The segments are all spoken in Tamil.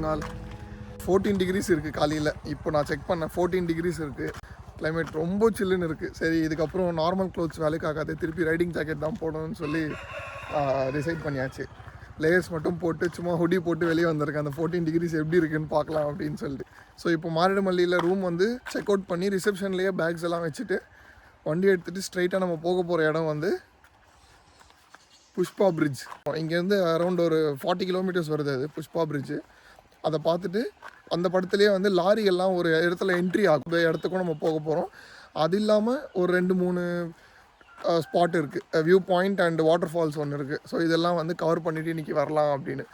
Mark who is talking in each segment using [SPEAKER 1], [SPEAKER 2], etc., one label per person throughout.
[SPEAKER 1] பெங்கால். 14 டிகிரிஸ் இருக்குது காலையில். இப்போ நான் செக் பண்ணேன், 14 டிகிரிஸ் இருக்குது. கிளைமேட் ரொம்ப சில்லுன்னு இருக்குது. சரி, இதுக்கப்புறம் நார்மல் க்ளோத்ஸ் வேலைக்காகாது, திருப்பி ரைடிங் ஜாக்கெட் தான் போடணும்னு சொல்லி டிசைட் பண்ணியாச்சு. லேயர்ஸ் மட்டும் போட்டு சும்மா ஹுடி போட்டு வெளியே வந்திருக்கேன், அந்த 14 டிகிரிஸ் எப்படி இருக்குன்னு பார்க்கலாம் அப்படின்னு சொல்லிட்டு. ஸோ இப்போ மாரடைமல்லியில் ரூம் வந்து செக் அவுட் பண்ணி ரிசப்ஷன்லேயே பேக்ஸ் எல்லாம் வச்சுட்டு வண்டி எடுத்துகிட்டு ஸ்ட்ரைட்டாக நம்ம போக போகிற இடம் வந்து புஷ்பா பிரிட்ஜ். இங்கேருந்து அரௌண்ட் ஒரு 40 கிலோமீட்டர்ஸ் வருது அது புஷ்பா பிரிட்ஜு. அதை பார்த்துட்டு அந்த படத்துலேயே வந்து லாரி எல்லாம் ஒரு இடத்துல என்ட்ரி ஆகும் இடத்துக்கும் நம்ம போக போகிறோம். அது இல்லாமல் ஒரு 2-3 ஸ்பாட் இருக்குது, viewpoint and waterfalls ஒன்று இருக்குது. ஸோ இதெல்லாம் வந்து கவர் பண்ணிவிட்டு இன்றைக்கி வரலாம் அப்படின்னு.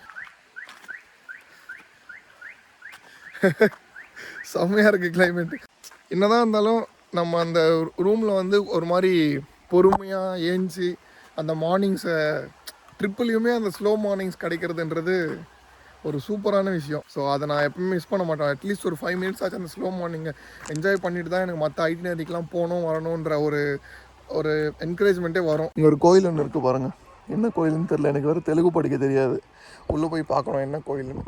[SPEAKER 1] செம்மையாக இருக்குது கிளைமேட்டு. என்னதான் இருந்தாலும் நம்ம அந்த ரூமில் வந்து ஒரு மாதிரி பொறுமையாக ஏஞ்சி அந்த மார்னிங்ஸை ட்ரிப்புலேயுமே அந்த ஸ்லோ மார்னிங்ஸ் கிடைக்கிறதுன்றது ஒரு சூப்பரான விஷயம். ஸோ அதை நான் எப்பவுமே மிஸ் பண்ண மாட்டேன். அட்லீஸ்ட் ஒரு 5 மினிட்ஸ் ஆச்சு அந்த ஸ்லோ மார்னிங்கை என்ஜாய் பண்ணிட்டு தான் எனக்கு மற்ற ஐட்டினரிக்கெலாம் போகணும் வரணுன்ற ஒரு என்கரேஜ்மெண்ட்டே வரும். இங்கே ஒரு கோயில் ஒன்று இருக்குது பாருங்கள், என்ன கோயிலுன்னு தெரியல, எனக்கு வேறு தெலுங்கு படிக்க தெரியாது. உள்ளே போய் பார்க்கணும் என்ன கோயிலுன்னு.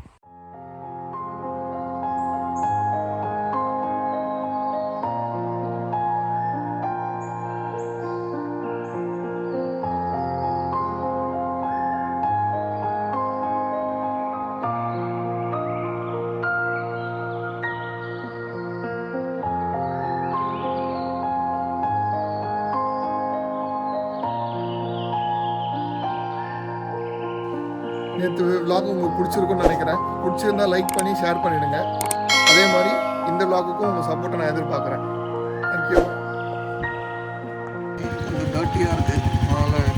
[SPEAKER 1] நேற்று விலாக் உங்களுக்கு பிடிச்சிருக்குன்னு நினைக்கிறேன். பிடிச்சிருந்தா லைக் பண்ணி ஷேர் பண்ணிவிடுங்க. அதே மாதிரி இந்த விலாக்குக்கும் உங்கள் சப்போர்ட்டை நான் எதிர்பார்க்குறேன். தேங்க்யூ. இது டர்ட்டியாக இருக்குது, அதனால்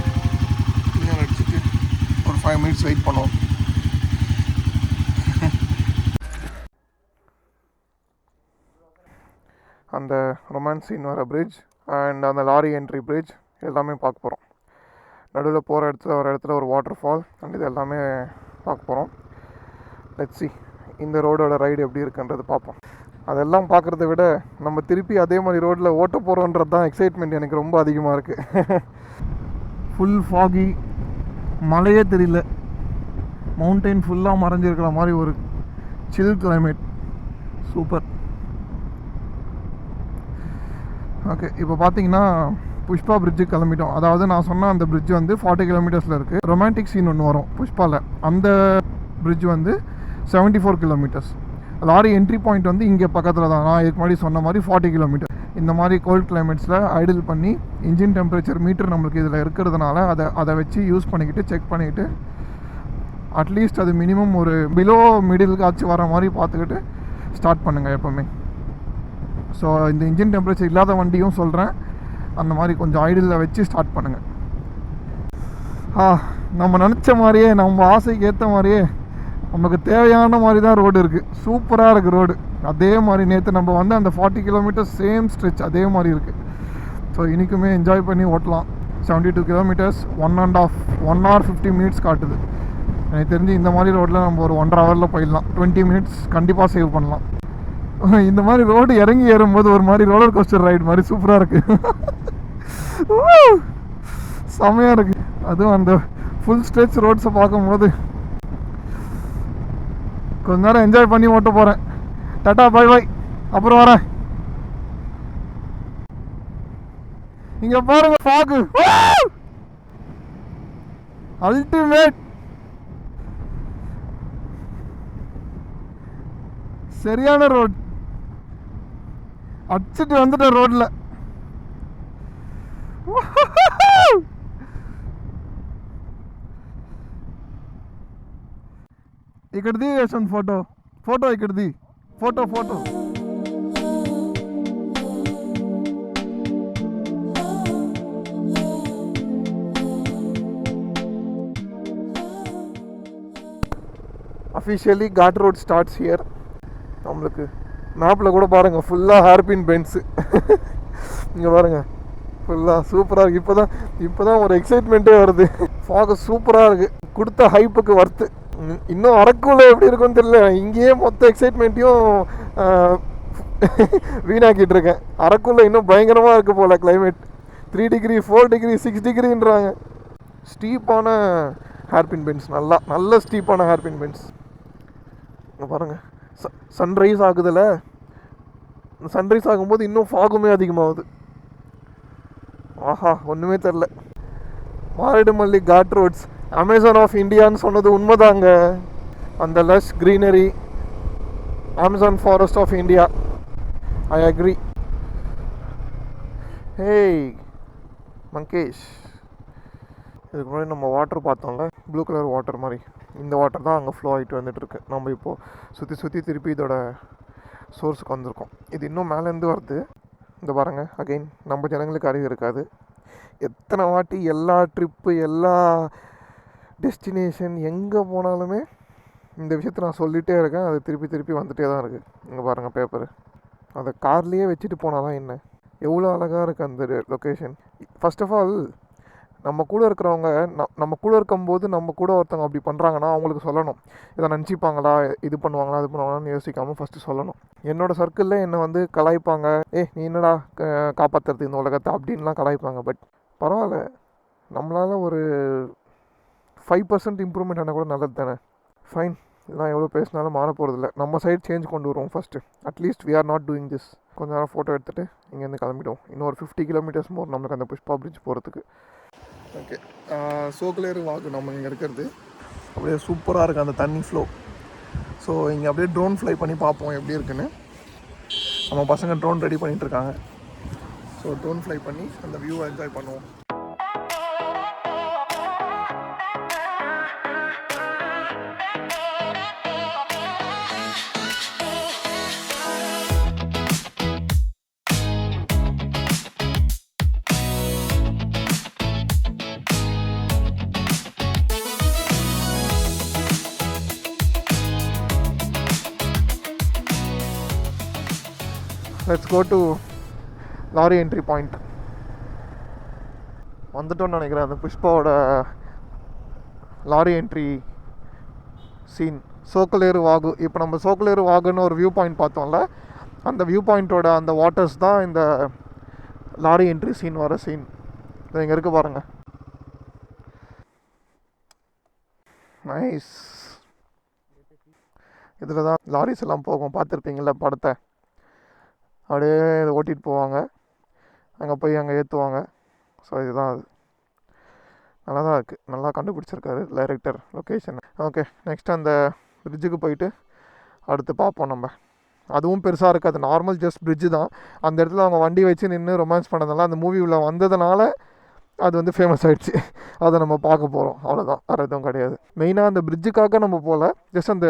[SPEAKER 1] இன்னும் அடிச்சுட்டு ஒரு 5 மினிட்ஸ் வெயிட் பண்ணுவோம். அந்த ரொமான்ஸ் சீன் வர பிரிட்ஜ் அண்ட் அந்த லாரி என்ட்ரி பிரிட்ஜ் எல்லாமே பார்க்க போகிறோம். நடுவில் போகிற இடத்துல ஒரு வாட்டர் ஃபால் அண்ட் இது எல்லாமே பார்க்க போகிறோம். லெட்ஸ் சி இந்த ரோடோட ரைடு எப்படி இருக்குன்றது பார்ப்போம். அதெல்லாம் பார்க்குறத விட நம்ம திருப்பி அதே மாதிரி ரோட்டில் ஓட்ட போகிறோன்றது தான் எக்ஸைட்மெண்ட் எனக்கு ரொம்ப அதிகமாக இருக்குது. ஃபுல் ஃபாகி, மழையே தெரியல, மவுண்டெயின் ஃபுல்லாக மறைஞ்சிருக்கிற மாதிரி ஒரு சில் கிளைமேட். சூப்பர். ஓகே, இப்போ பார்த்தீங்கன்னா புஷ்பா பிரிட்ஜுக்கு கிளம்பிட்டோம். அதாவது நான் சொன்ன அந்த பிரிட்ஜ் வந்து 40 கிலோமீட்டர்ஸில் இருக்குது. ரொமான்டிக் சீன் ஒன்று வரும் புஷ்பாவில், அந்த பிரிட்ஜ் வந்து 74 கிலோமீட்டர்ஸ். லாரி என்ட்ரி பாயிண்ட் வந்து இங்கே பக்கத்தில் தான். நான் இதுக்கு முன்னாடி சொன்ன மாதிரி 40 கிலோமீட்டர். இந்த மாதிரி கோல்ட் கிளைமேட்ஸில் ஐடில் பண்ணி இன்ஜின் டெம்பரேச்சர் மீட்டர் நம்மளுக்கு இதில் இருக்கிறதுனால அதை வச்சு யூஸ் பண்ணிக்கிட்டு செக் பண்ணிக்கிட்டு அட்லீஸ்ட் அது மினிமம் ஒரு பிலோ மிடிலுக்காச்சும் வர மாதிரி பார்த்துக்கிட்டு ஸ்டார்ட் பண்ணுங்கள் எப்போவுமே. ஸோ இந்த இன்ஜின் டெம்பரேச்சர் இல்லாத வண்டியும் சொல்கிறேன், அந்த மாதிரி கொஞ்சம் ஐடியில் வச்சு ஸ்டார்ட் பண்ணுங்கள். நம்ம நினச்ச மாதிரியே, நம்ம ஆசைக்கு ஏற்ற மாதிரியே, நமக்கு தேவையான மாதிரி தான் ரோடு இருக்குது. சூப்பராக இருக்குது ரோடு. அதே மாதிரி நேற்று நம்ம வந்து அந்த 40 கிலோமீட்டர் சேம் ஸ்ட்ரெச் அதே மாதிரி இருக்குது. ஸோ இன்றைக்குமே என்ஜாய் பண்ணி ஓட்டலாம். 72 கிலோமீட்டர்ஸ் 1 hour 50 மினிட்ஸ் காட்டுது. எனக்கு தெரிஞ்சு இந்த மாதிரி ரோட்டில் நம்ம ஒரு 1.5 hour போயிடலாம். 20 மினிட்ஸ் கண்டிப்பாக சேவ் பண்ணலாம். இந்த மாதிரி ரோடு இறங்கி ஏறும்போது ஒரு மாதிரி ரோலர் கோஸ்டர் ரைடு மாதிரி சூப்பராக இருக்குது. செம்மையாக இருக்குது. அதுவும் அந்த ஃபுல் ஸ்ட்ரெச் ரோட்ஸை பார்க்கும்போது கொஞ்ச நேரம் என்ஜாய் பண்ணி ஓட்ட போகிறேன். டாட்டா பை பை, அப்புறம் வரேன். இங்கே பாருங்க ஃபாகு, அல்டிமேட். சரியான ரோட், அடிச்சுட்டு வந்துட்டேன் ரோட்ல. इकडे यशवंत फोटो इकडे photo officially Ghat Road starts here. நம்மளுக்கு மேப்பில் கூட பாருங்கள் ஃபுல்லாக ஹேர்பின் பென்ஸு. இங்கே பாருங்கள் ஃபுல்லாக சூப்பராக இருக்குது. இப்போ தான் ஒரு எக்ஸைட்மெண்ட்டே வருது. ஃபாகு சூப்பராக இருக்குது. கொடுத்த ஹைப்புக்கு வர்த்து. இன்னும் அரக்குள்ள எப்படி இருக்குன்னு தெரியல. இங்கேயே மொத்த எக்ஸைட்மெண்ட்டையும் வீணாக்கிட்டு இருக்கேன். அரக்குள்ள இன்னும் பயங்கரமாக இருக்குது போல் கிளைமேட். 3 டிகிரி 4 டிகிரி 6 டிகிரின்றாங்க. ஸ்டீப்பான ஹேர்பின் பென்ஸ், நல்ல ஸ்டீப்பான ஹேர்பின் பென்ஸ். இங்கே பாருங்கள், சன்ரைஸ் ஆகுதுல்ல, சன்ரைஸ் ஆகும்போது இன்னும் ஃபாகுமே அதிகமாகுது. ஆஹா, ஒன்றுமே தெரில. Maredumilli ghat roads Amazon of இந்தியான்னு சொன்னது உண்மைதாங்க. அந்த lush greenery, Amazon forest of India, I agree. Hey Mangesh, இதுக்கு முன்னாடி நம்ம வாட்டர் பார்த்தோம்ல, ப்ளூ கலர் வாட்டர் மாதிரி, இந்த வாட்டர் தான் அங்கே ஃப்ளோ ஆகிட்டு வந்துட்டுருக்கு. நம்ம இப்போது சுற்றி சுற்றி திருப்பி இதோட சோர்ஸுக்கு வந்திருக்கோம். இது இன்னும் மேலேருந்து வருது. இந்த பாருங்கள், அகெயின் நம்ம ஜனங்களுக்கு அறிவு இருக்காது. எத்தனை வாட்டி எல்லா ட்ரிப்பு, எல்லா டெஸ்டினேஷன், எங்கே போனாலுமே இந்த விஷயத்த நான் சொல்லிகிட்டே இருக்கேன். அது திருப்பி திருப்பி வந்துகிட்டே தான் இருக்குது. இங்கே பாருங்கள் பேப்பரு, அதை கார்லேயே வச்சுட்டு போனால் தான் என்ன, எவ்வளோ அழகாக இருக்குது அந்த லொக்கேஷன். ஃபர்ஸ்ட் ஆஃப் ஆல், நம்ம கூட இருக்கிறவங்க, நம்ம கூட இருக்கும்போது நம்ம கூட ஒருத்தவங்க அப்படி பண்ணுறாங்கன்னா அவங்களுக்கு சொல்லணும். இதை நினச்சிப்பாங்களா, இது பண்ணுவாங்களா, அது பண்ணுவாங்களான்னு யோசிக்காமல் ஃபஸ்ட்டு சொல்லணும். என்னோடய சர்க்கிளில் என்னை வந்து கலாய்ப்பாங்க, நீ என்னடா காப்பாற்றுறது இந்த உலகத்தை அப்படின்லாம் கலாய்ப்பாங்க. பட் பரவாயில்ல, நம்மளால் ஒரு 5% இம்ப்ரூவ்மெண்ட் ஆனால் கூட நல்லது தானே. ஃபைன், இதெல்லாம் எவ்வளோ பேசினாலும் மாற போகிறதில்ல. நம்ம சைடு சேஞ்ச் கொண்டு வருவோம் first. At least we are not doing this. கொஞ்ச நேரம் ஃபோட்டோ எடுத்துகிட்டு இங்கேருந்து கிளம்பிடுவோம். இன்னும் ஒரு 50 கிலோமீட்டர்ஸ் மோர் நம்மளுக்கு அந்த புஷ்பா பிரிட்ஜ் போகிறதுக்கு. ஓகே, சோக்லேர் வாகு நம்ம இங்கே இருக்கிறது. அப்படியே சூப்பராக இருக்குது அந்த தண்ணி ஃப்ளோ. ஸோ இங்கே அப்படியே ட்ரோன் ஃப்ளை பண்ணி பார்ப்போம் எப்படி இருக்குன்னு. நம்ம பசங்க ட்ரோன் ரெடி பண்ணிகிட்ருக்காங்க. ஸோ ட்ரோன் ஃப்ளை பண்ணி அந்த வியூவை என்ஜாய் பண்ணுவோம். Let's go to lorry entry point. வந்துட்டோன்னு நினைக்கிறேன் அந்த புஷ்பாவோட லாரி என்ட்ரி சீன். சோக்லேர் வாகு. இப்போ நம்ம சோக்லேர் வாகுன்னு ஒரு வியூ பாயிண்ட் பார்த்தோம்ல, அந்த வியூ பாயிண்ட்டோட அந்த வாட்டர்ஸ் தான் இந்த லாரி என்ட்ரி சீன் வர சீன். இது இங்கே இருக்குது பாருங்கள். நைஸ். இதில் தான் லாரிஸ் எல்லாம் போகும், பார்த்துருப்பீங்கள படத்தை. அப்படியே இதை ஓட்டிகிட்டு போவாங்க, அங்கே போய் அங்கே ஏற்றுவாங்க. ஸோ இதுதான் அது. நல்லா தான் இருக்குது, நல்லா கண்டுபிடிச்சிருக்காரு டைரக்டர் லொக்கேஷன். ஓகே, நெக்ஸ்ட் அந்த பிரிட்ஜுக்கு போயிட்டு அடுத்து பார்ப்போம் நம்ம. அதுவும் பெருசாக இருக்காது, நார்மல் ஜஸ்ட் பிரிட்ஜு தான். அந்த இடத்துல அவங்க வண்டி வச்சு நின்று ரொமான்ஸ் பண்ணதுனால அந்த மூவியில் வந்ததுனால அது வந்து ஃபேமஸ் ஆகிடுச்சு. அதை நம்ம பார்க்க போகிறோம், அவ்வளோதான், வேறு எதுவும் கிடையாது. மெயினாக அந்த பிரிட்ஜுக்காக நம்ம போகல, ஜஸ்ட் அந்த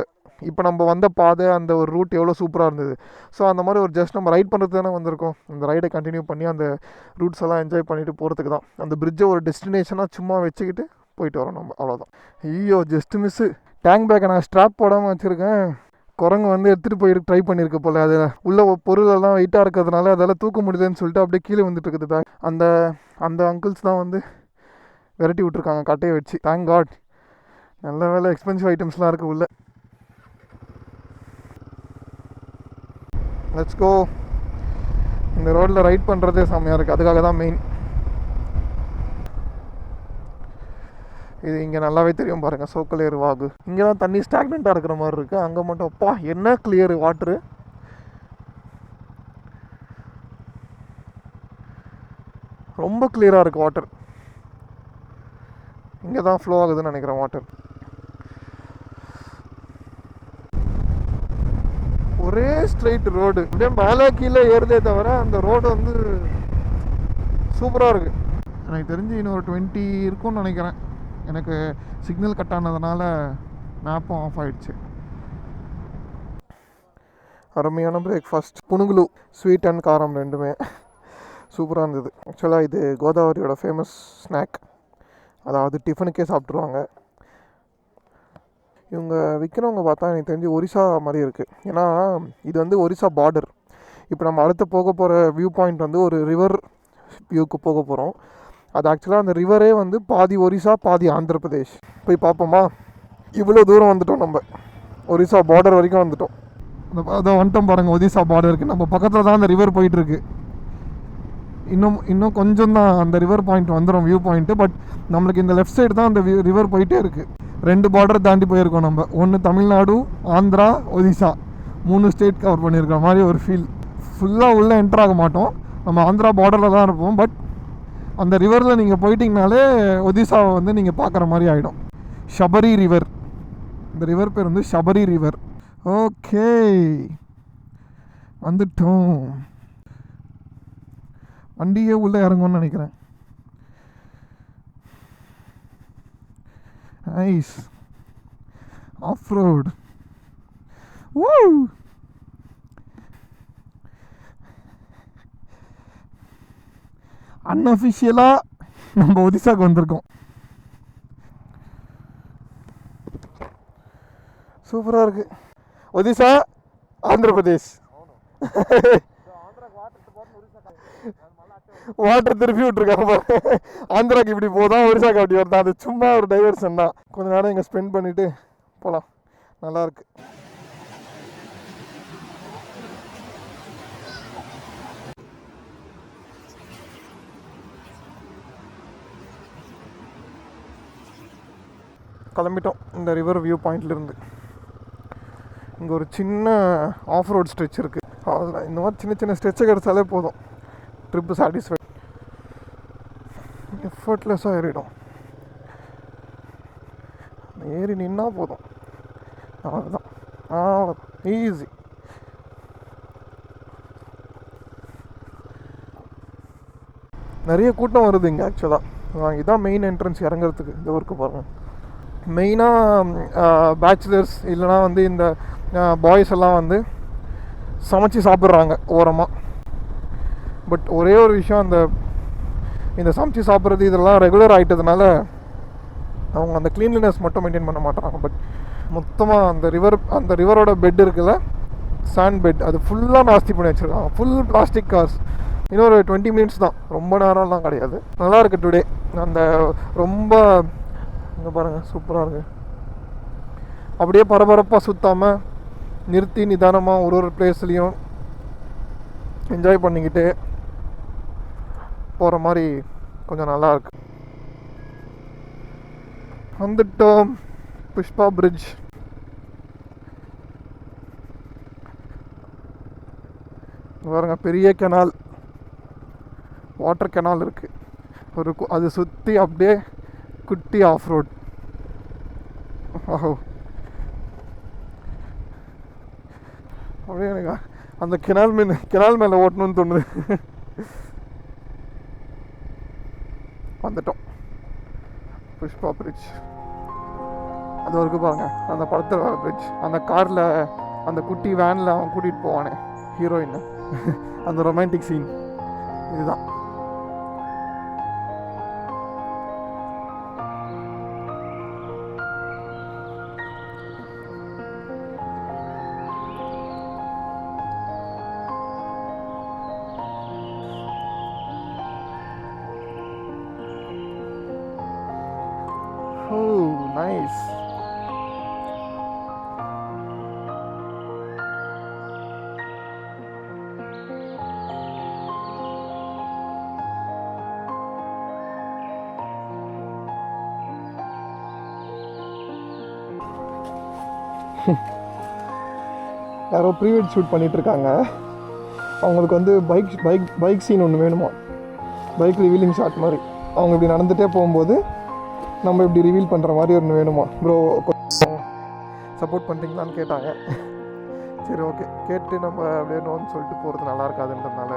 [SPEAKER 1] இப்போ நம்ம வந்த பாதை, அந்த ஒரு ரூட் எவ்வளோ சூப்பராக இருந்தது. ஸோ அந்த மாதிரி ஒரு ஜஸ்ட் நம்ம ரைட் பண்ணுறது தானே வந்திருக்கோம். அந்த ரைடை கண்டினியூ பண்ணி அந்த ரூட்ஸ் எல்லாம் என்ஜாய் பண்ணிவிட்டு போகிறதுக்கு தான். அந்த பிரிட்ஜை ஒரு டெஸ்டினேஷனாக சும்மா வச்சுக்கிட்டு போயிட்டு வரோம் நம்ம, அவ்வளோதான். ஐயோ, ஜஸ்ட் மிஸ்ஸு. டேங்க் பேக்கை நான் ஸ்ட்ராப் போடாமல் வச்சுருக்கேன். குரங்கு வந்து எடுத்துகிட்டு போயிட்டு ட்ரை பண்ணியிருக்க போல். அதில் உள்ள பொருளெல்லாம் வெயிட்டாக இருக்கிறதுனால அதெல்லாம் தூக்க முடியுதுன்னு சொல்லிட்டு அப்படியே கீழே வந்துட்டு இருக்குது பேக். அந்த அங்கிள்ஸ் தான் வந்து விரட்டி விட்ருக்காங்க கட்டையை வச்சு. தேங்க் காட், நல்ல வேலை எக்ஸ்பென்சிவ் ஐட்டம்ஸ்லாம் இருக்குது உள்ள. Let's go. இந்த ரோட்டில் ரைட் பண்ணுறதே செம்மையாக இருக்குது, அதுக்காக தான் மெயின். இது இங்கே நல்லாவே தெரியும் பாருங்கள், சோக்லேர் வாகு. இங்கே தான் தண்ணி ஸ்டாக்னண்ட்டாக இருக்கிற மாதிரி இருக்குது, அங்கே மட்டும் அப்பா என்ன கிளியர் வாட்ரு. ரொம்ப கிளியராக இருக்குது வாட்டர். இங்கே தான் ஃப்ளோ ஆகுதுன்னு நினைக்கிறேன் வாட்டர். ஒரே ஸ்ட்ரெயிட் ரோடு, அப்படியே மேலே கீழே ஏறுதே தவிர அந்த ரோடு வந்து சூப்பராக இருக்குது. எனக்கு தெரிஞ்சு இன்னும் ஒரு 20 இருக்கும்னு நினைக்கிறேன். எனக்கு சிக்னல் கட் ஆனதுனால மேப்பும் ஆஃப் ஆகிடுச்சு. அருமையான பிரேக்ஃபாஸ்ட். புனுகுலு ஸ்வீட் அண்ட் காரம் ரெண்டுமே சூப்பராக இருந்தது. ஆக்சுவலாக இது கோதாவரியோட ஃபேமஸ் ஸ்நாக், அதாவது டிஃபனுக்கே சாப்பிட்ருவாங்க. இவங்க விற்கிறவங்க பார்த்தா எனக்கு தெரிஞ்சு ஒரிசா மாதிரி இருக்குது. ஏன்னா இது வந்து ஒரிசா பார்டர். இப்போ நம்ம அடுத்து போக போகிற வியூ பாயிண்ட் வந்து ஒரு ரிவர் வியூக்கு போக போகிறோம். அது ஆக்சுவலாக அந்த ரிவரே வந்து பாதி ஒரிசா பாதி ஆந்திர பிரதேஷ். போய் பார்ப்போமா? இவ்வளோ தூரம் வந்துட்டோம், நம்ம ஒரிசா பார்டர் வரைக்கும் வந்துட்டோம். அதான் வந்துட்டோம் பாருங்கள், ஒரிசா பார்டருக்கு நம்ம பக்கத்தில் தான் அந்த ரிவர் போயிட்டுருக்கு. இன்னும் கொஞ்சம் தான் அந்த ரிவர் பாயிண்ட் வந்துடும், வியூ பாயிண்ட்டு. பட் நம்மளுக்கு இந்த லெஃப்ட் சைடு தான் அந்த ரிவர் போயிட்டே இருக்குது. 2 பார்டர் தாண்டி போயிருக்கோம் நம்ம. ஒன்று தமிழ்நாடு, ஆந்திரா, ஒடிசா 3 ஸ்டேட் கவர் பண்ணியிருக்கிற மாதிரி ஒரு ஃபீல். ஃபுல்லாக உள்ளே என்டர் ஆக மாட்டோம், நம்ம ஆந்திரா பார்டரில் தான் இருப்போம். பட் அந்த ரிவரில் நீங்கள் போயிட்டிங்கனாலே ஒடிசாவை வந்து நீங்கள் பார்க்குற மாதிரி ஆகிடும். ஷபரி ரிவர், இந்த ரிவர் பேர் வந்து ஷபரி ரிவர். ஓகே, வந்துட்டோம். வண்டியே உள்ளே இறங்கும்னு நினைக்கிறேன். Nice off road. ஊ அன்அஃபிஷியலாக நம்ம ஒடிசாவுக்கு வந்திருக்கோம். சூப்பராக இருக்குது. ஒடிசா, ஆந்திர பிரதேஷ். வாட்டர் திருப்பி விட்டுருக்காங்க. ஆந்திராக்கு இப்படி போதான், ஒரிசாக்கு அப்படி வருதா. அது சும்மா ஒரு டைவர்ஷன் தான். கொஞ்ச நேரம் இங்கே ஸ்பெண்ட் பண்ணிவிட்டு போகலாம். நல்லாயிருக்கு. கிளம்பிட்டோம் இந்த ரிவர் வியூ பாயிண்ட்லேருந்து. இங்கே ஒரு சின்ன ஆஃப் ரோட் ஸ்ட்ரெச் இருக்குது. அதில் இந்த மாதிரி சின்ன சின்ன ஸ்ட்ரெச்சை கிடச்சாலே போதும், ட்ரிப்பு சாட்டிஸ்ஃபை. எஃபர்ட்லெஸ்ஸாக ஏறிடும். ஏறி நின்னா போதும், அவ்வளோதான். ஈஸி. நிறைய கூட்டம் வருது இங்கே. ஆக்சுவலாக இதுதான் மெயின் என்ட்ரன்ஸ் இறங்குறதுக்கு இந்த ஊருக்கு பாருங்கள். மெயினாக பேச்சுலர்ஸ் இல்லைனா வந்து இந்த பாய்ஸ் எல்லாம் வந்து சமைச்சு சாப்பிட்றாங்க ஓரமாக. பட் ஒரே ஒரு விஷயம், இந்த சமைச்சு சாப்பிட்றது இதெல்லாம் ரெகுலர் ஆகிட்டதுனால அவங்க அந்த க்ளீன்லினஸ் மட்டும் மெயின்டைன் பண்ண மாட்டாங்க. பட் மொத்தமாக அந்த ரிவரோட பெட் இருக்குல்ல, சாண்ட் பெட், அது ஃபுல்லாக நாஸ்தி பண்ணி வச்சுருக்காங்க. Full plastic cars. இன்னொரு 20 மினிட்ஸ் தான், ரொம்ப நேரம்லாம் கிடையாது. நல்லா இருக்குது டுடே. அந்த ரொம்ப இங்கே பாருங்கள், சூப்பராக இருக்குது. அப்படியே பரபரப்பாக சுற்றாமல் நிறுத்தி நிதானமாக ஒரு பிளேஸ்லேயும் என்ஜாய் பண்ணிக்கிட்டு போகிற மாதிரி கொஞ்சம் நல்லாயிருக்கு. வந்துட்டோம் புஷ்பா பிரிட்ஜ். பாருங்க, பெரிய கெனால், வாட்டர் கெனால் இருக்குது. அது சுற்றி அப்படியே குட்டி ஆஃப் ரோட். அப்படியே எனக்கு அந்த கெனால் மேலே ஓட்டணும்னு தோணுது. வந்துட்டோம் புஷ்பா பிரிட்ஜ். அது வரைக்கும் பாருங்க, அந்த படத்தில் வர பிரிட்ஜ். அந்த காரில், அந்த குட்டி வேனில் அவன் கூட்டிகிட்டு போவானே ஹீரோயின், அந்த ரொமான்டிக் சீன் இதுதான். Nice. யாரோ ப்ரீவெட் ஷூட் பண்ணிட்டு இருக்காங்க. அவங்களுக்கு வந்து பைக் சீன் ஒன்று வேணுமா, பைக் ரிவீலிங் ஷாட் மாதிரி. அவங்க இப்படி நடந்துகிட்டே போகும்போது நம்ம இப்படி ரிவீல் பண்ணுற மாதிரி ஒன்று வேணுமா. ப்ரோ சப்போர்ட் பண்ணுறீங்களான்னு கேட்டாங்க. சரி ஓகே, கேட்டு நம்ம அப்படியே நோன்னு சொல்லிட்டு போகிறது நல்லா இருக்காதுன்றதுனால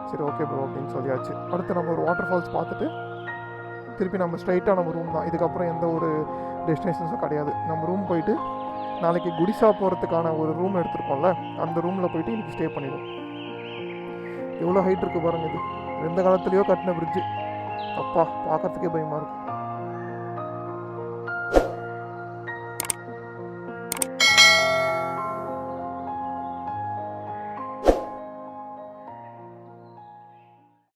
[SPEAKER 1] சரி ஓகே ப்ரோ அப்படின்னு சொல்லியாச்சு. அடுத்து நம்ம ஒரு வாட்டர் ஃபால்ஸ் பார்த்துட்டு திருப்பி நம்ம ஸ்ட்ரைட்டாக நம்ம ரூம் தான். இதுக்கப்புறம் எந்த ஒரு டெஸ்டினேஷன்ஸும் கிடையாது. நம்ம ரூம் போயிட்டு நாளைக்கு குடிசா போகிறதுக்கான ஒரு ரூம் எடுத்துருக்கோம்ல, அந்த ரூமில் போயிட்டு இன்றைக்கி ஸ்டே பண்ணிடுவோம். எவ்வளோ ஹைட் இருக்குது பாருங்கள். இது எந்த காலத்துலேயோ கட்டின பிரிட்ஜு. அப்பா பார்க்குறதுக்கே பயமாக இருக்கும்.